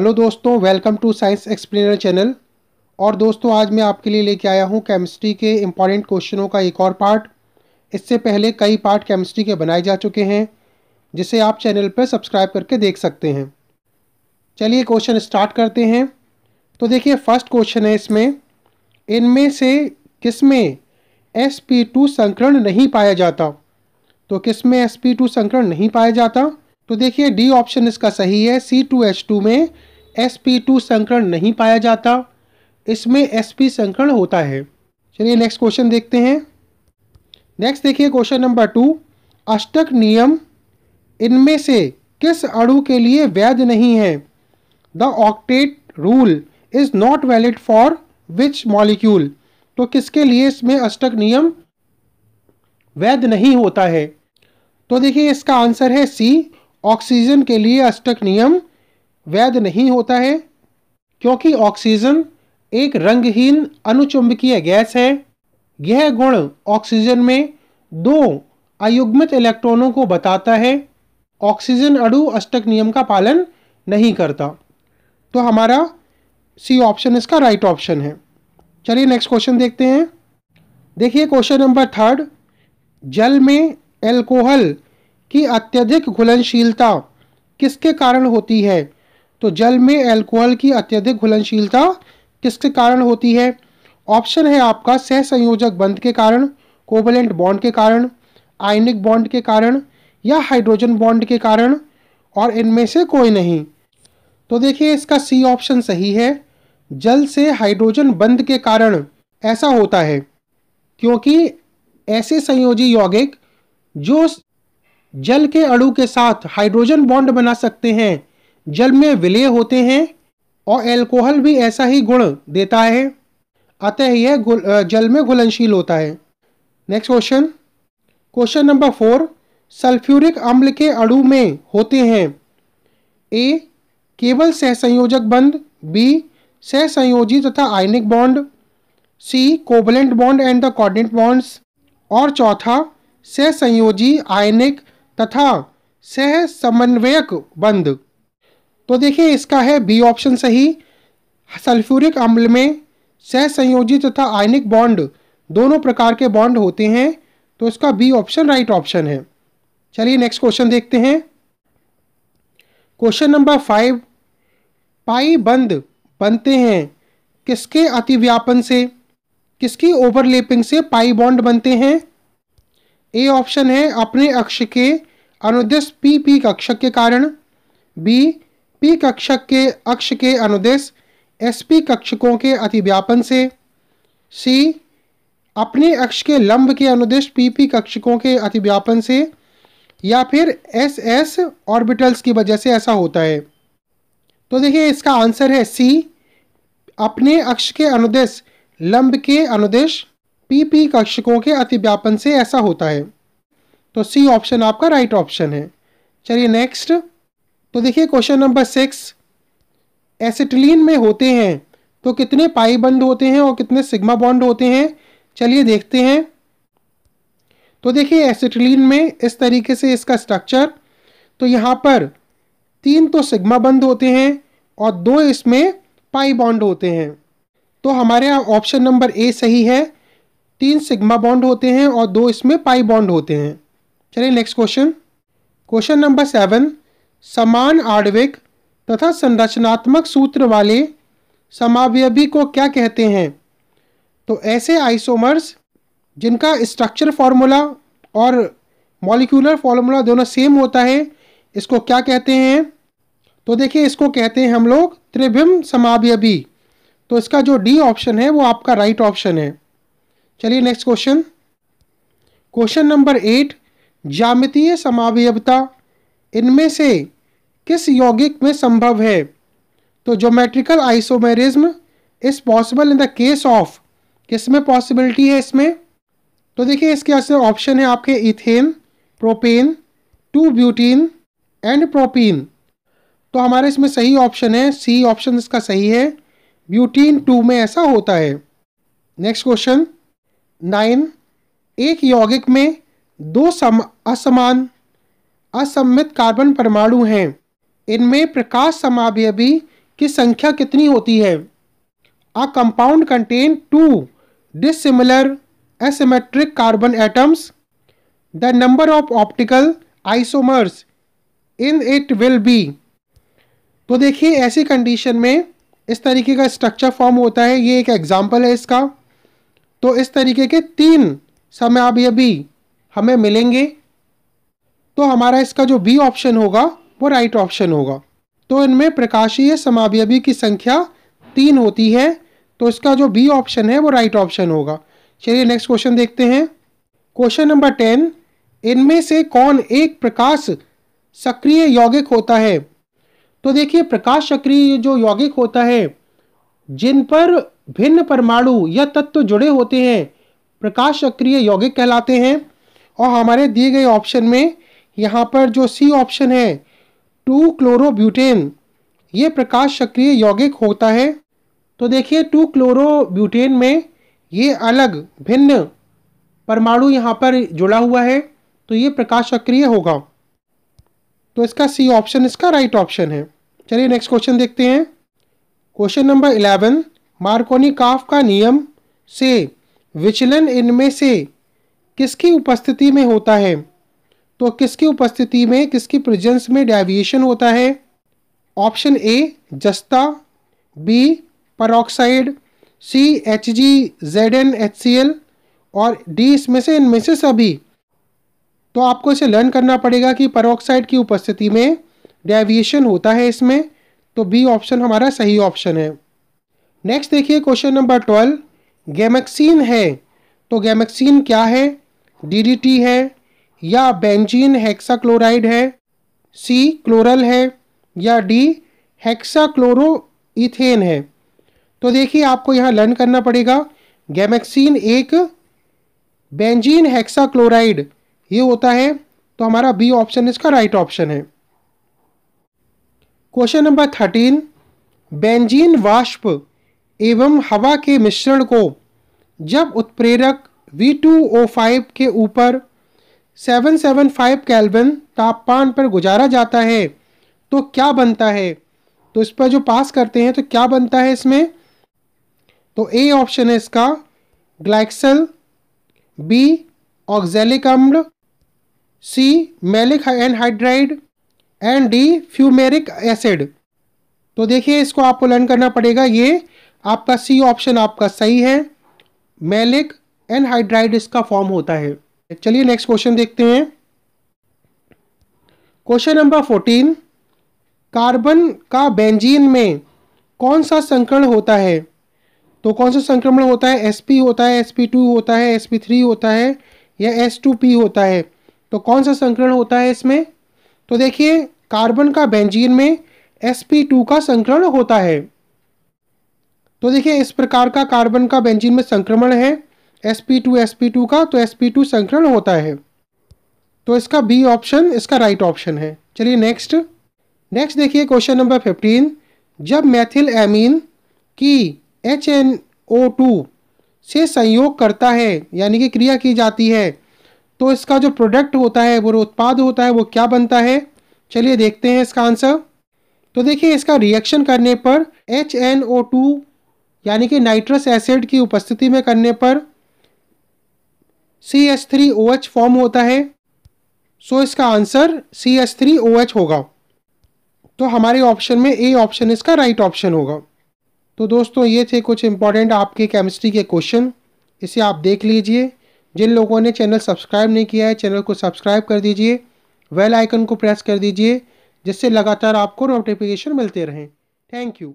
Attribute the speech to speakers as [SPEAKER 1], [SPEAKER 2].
[SPEAKER 1] Hello दोस्तों, welcome to science explainer channel. और दोस्तों, आज मैं आपके लिए लेके आया हूँ केमिस्ट्री के इम्पॉर्टेंट क्वेश्चनों का एक और पार्ट। इससे पहले कई पार्ट केमिस्ट्री के बनाए जा चुके हैं, जिसे आप चैनल पर सब्सक्राइब करके देख सकते हैं। चलिए क्वेश्चन स्टार्ट करते हैं। तो देखिए, फर्स्ट क्वेश्चन है इसमें, इनमें से किसमें sp2 संकरण नहीं पाया जाता? तो किसमें sp2 संकरण नहीं पाया जाता? तो देखिए, डी ऑप्शन इसका सही है। C2H2 में sp2 संकरण नहीं पाया जाता, इसमें sp संकरण होता है। चलिए नेक्स्ट क्वेश्चन देखते हैं। नेक्स्ट देखिए क्वेश्चन नंबर 2, अष्टक नियम इनमें से किस अणु के लिए वैध नहीं है? The octet rule is not valid for which molecule? तो किसके लिए इसमें अष्टक नियम वैध नहीं होता है? तो देखिए, इसका आंसर है सी, ऑक्सीजन के लिए अष्टक नियम वैध नहीं होता है, क्योंकि ऑक्सीजन एक रंगहीन अनुचुंबकीय गैस है। यह गुण ऑक्सीजन में दो अयुग्मित इलेक्ट्रॉनों को बताता है। ऑक्सीजन अणु अष्टक नियम का पालन नहीं करता। तो हमारा सी ऑप्शन इसका राइट ऑप्शन है। चलिए नेक्स्ट क्वेश्चन देखते हैं। देखिए क्वेश्चन नंबर 3, जल में एल्कोहल की अत्यधिक घुलनशीलता किसके कारण होती है? तो जल में एल्कोहल की अत्यधिक घुलनशीलता किसके कारण होती है? ऑप्शन है आपका सहसंयोजक बंध के कारण, कोवलेंट बॉन्ड के कारण, आयनिक बॉन्ड के कारण या हाइड्रोजन बॉन्ड के कारण, और इनमें से कोई नहीं। तो देखिए, इसका सी ऑप्शन सही है। जल से हाइड्रोजन बंध के कारण ऐसा होता है, क्योंकि ऐसे संयोजी यौगिक जो जल के अणु के साथ हाइड्रोजन बॉन्ड बना सकते हैं, जल में विलय होते हैं, और एल्कोहल भी ऐसा ही गुण देता है, अतः यह जल में घुलनशील होता है। Next question, question number 4, sulphuric अम्ल के अणु में होते हैं ए, केवल सहसंयोजक बंध, बी, सहसंयोजी तथा आयनिक bond, C, covalent bond and the coordinate bonds, और चौथा सहसंयोजी, आयनिक तथा सह समन्वयक बंध। तो देखिए, इसका है बी ऑप्शन सही। सल्फ्यूरिक अम्ल में सहसंयोजी तथा आयनिक बॉन्ड दोनों प्रकार के बॉन्ड होते हैं, तो इसका बी ऑप्शन राइट ऑप्शन है। चलिए नेक्स्ट क्वेश्चन देखते हैं। क्वेश्चन नंबर 5, पाई बंध बनते हैं किसके अतिव्यापन से? किसकी ओवरलैपिंग से पाई बॉन्ड बनते हैं? ए ऑप्शन है अपने अक्ष के अनुदिश पी कक्षक के कारण, बी, पी कक्षक के अक्ष के अनुदिश sp कक्षकों के अतिव्यापन से, सी, अपने अक्ष के लंब के अनुदिश pp कक्षकों के अतिव्यापन से, या फिर ss ऑर्बिटल्स की वजह से ऐसा होता है। तो देखिए, इसका आंसर है सी, अपने अक्ष के अनुदिश लंब के अनुदिश pp कक्षकों के अतिव्यापन से ऐसा होता है। तो सी ऑप्शन आपका राइट ऑप्शन है। चलिए नेक्स्ट। तो देखिए क्वेश्चन नंबर 6, एसिटिलीन में होते हैं तो कितने पाई बंध होते हैं और कितने सिग्मा बॉन्ड होते हैं? चलिए देखते हैं। तो देखिए, एसिटिलीन में इस तरीके से इसका स्ट्रक्चर, तो यहाँ पर 3 तो सिग्मा बंध होते हैं और 2 इसमें पाई बॉन्ड होते हैं। तो हमारे यहाँ ऑप्शन नंबर ए सही है। 3 सिग्मा बॉन्ड होते हैं और 2 इसमें पाई बॉन्ड होते हैं। चलिए नेक्स्ट क्वेश्चन। क्वेश्चन नंबर 7, समान आणविक तथा संरचनात्मक सूत्र वाले समावयवी को क्या कहते हैं? तो ऐसे आइसोमर्स जिनका स्ट्रक्चर फॉर्मूला और मॉलिक्यूलर फॉर्मूला दोनों सेम होता है, इसको क्या कहते हैं? तो देखिए, इसको कहते हैं हम लोग त्रिभिन्न समावयवी। तो इसका जो डी ऑप्शन है वो आपका राइट ऑप्शन है। चलिए नेक्स्ट क्वेश्चन। क्वेश्चन नंबर 8, ज्यामितीय समावयवता इनमें से किस यौगिक में संभव है? तो geometrical isomerism is possible in the case of, किस में पॉसिबिलिटी है इसमें? तो देखिए, इसके ऑप्शन है आपके इथेन, प्रोपेन, 2-ब्यूटीन एंड प्रोपीन। तो हमारे इसमें सही ऑप्शन है सी ऑप्शन इसका सही है, ब्यूटीन 2 में ऐसा होता है। नेक्स्ट क्वेश्चन 9, एक यौगिक में 2 असमान असममित कार्बन परमाणु हैं, इनमें प्रकाश समावयवी की संख्या कितनी होती है? A compound contain 2 dissimilar asymmetric carbon atoms, the number of optical isomers in it will be. तो देखिए ऐसी कंडीशन में इस तरीके का स्ट्रक्चर फॉर्म होता है, ये एक एग्जाम्पल है इसका। तो इस तरीके के 3 समावयवी हमें मिलेंगे, तो हमारा इसका जो बी ऑप्शन होगा वो राइट ऑप्शन होगा। तो इनमें प्रकाशीय समावयवी की संख्या 3 होती है, तो इसका जो बी ऑप्शन है वो राइट ऑप्शन होगा। चलिए नेक्स्ट क्वेश्चन देखते हैं। क्वेश्चन नंबर 10, इनमें से कौन एक प्रकाश सक्रिय यौगिक होता है? तो देखिए प्रकाश सक्रिय जो यौगिक होता है जिन पर भिन्न परमाणु या तत्व जुड़े होते हैं प्रकाश सक्रिय यौगिक कहलाते हैं। और हमारे दिए गए ऑप्शन में यहाँ पर जो सी ऑप्शन है 2 क्लोरोब्यूटेन, ये प्रकाश सक्रिय यौगिक होता है। तो देखिए 2 क्लोरोब्यूटेन में ये अलग भिन्न परमाणु यहाँ पर जुड़ा हुआ है, तो ये प्रकाश सक्रिय होगा। तो इसका सी ऑप्शन इसका राइट ऑप्शन है। चलिए नेक्स्ट क्वेश्चन देखते हैं। क्वेश्चन नंबर 11, मार्कोनी-काफ का नियम से विचलन इनमें से किसकी उपस्थिति में होता है? तो किसकी उपस्थिति में, किसकी प्रेजेंस में डेविएशन होता है? ऑप्शन ए जस्ता, बी परऑक्साइड, सी HgZnHCl और डी इसमें से इनमें से सभी। तो आपको इसे लर्न करना पड़ेगा कि परऑक्साइड की उपस्थिति में डेविएशन होता है इसमें, तो बी ऑप्शन हमारा सही ऑप्शन है। नेक्स्ट देखिए क्वेश्चन नंबर 12, गैमेक्सीन है, तो गैमेक्सीन क्या है? DDT है या बेंजीन हेक्साक्लोराइड है, सी क्लोरल है या डी हेक्साक्लोरोइथेन है। तो देखिए आपको यहाँ लर्न करना पड़ेगा गैमेक्सीन एक बेंजीन हेक्साक्लोराइड ये होता है, तो हमारा बी ऑप्शन इसका राइट ऑप्शन है। क्वेश्चन नंबर 13, बेंजीन वाष्प एवं हवा के मिश्रण को जब उत्प्रेरक V2O5 के ऊपर 775 केल्विन तापमान पर गुजारा जाता है तो क्या बनता है? तो इस पर जो पास करते हैं तो क्या बनता है इसमें? तो ए ऑप्शन है इसका ग्लाइक्सल, बी ऑक्जेलिक अम्ल, C maleic anhydride and D fumaric acid. तो देखिए इसको आपको लर्न करना पड़ेगा, ये आपका सी ऑप्शन आपका सही है, मैलिक एनहाइड्राइड इसका फॉर्म होता है। चलिए नेक्स्ट क्वेश्चन देखते हैं। क्वेश्चन नंबर 14, कार्बन का बेंजीन में कौन सा संकरण होता है? तो कौन सा संक्रमण होता है? sp होता है, sp2 होता है, sp3 होता है या s2p होता है। तो कौन सा संकरण होता है इसमें? तो देखिए कार्बन का बेंजीन में sp2 का संकरण होता है। तो देखिए इस प्रकार का कार्बन का बेंजीन में संक्रमण है sp2 का, तो sp2 संकरण होता है। तो इसका बी ऑप्शन इसका राइट ऑप्शन है। चलिए नेक्स्ट देखिए क्वेश्चन नंबर 15, जब मेथिल एमीन की HNO2 से संयोग करता है यानी कि क्रिया की जाती है तो इसका जो प्रोडक्ट होता है वो उत्पाद होता है वो क्या बनता है? चलिए देखते हैं इसका आंसर। तो देखिए इसका रिएक्शन करने पर HNO2 यानी कि नाइट्रस एसिड की उपस्थिति में करने पर CH3OH फॉर्म होता है, सो इसका आंसर CH3OH होगा। तो हमारे ऑप्शन में ए ऑप्शन इसका राइट ऑप्शन होगा। तो दोस्तों ये थे कुछ इंपॉर्टेंट आपके केमिस्ट्री के क्वेश्चन, इसे आप देख लीजिए। जिन लोगों ने चैनल सब्सक्राइब नहीं किया है चैनल को सब्सक्राइब कर दीजिए, बेल आइकन को प्रेस कर दीजिए जिससे लगातार आपको नोटिफिकेशन मिलते रहें। Thank you.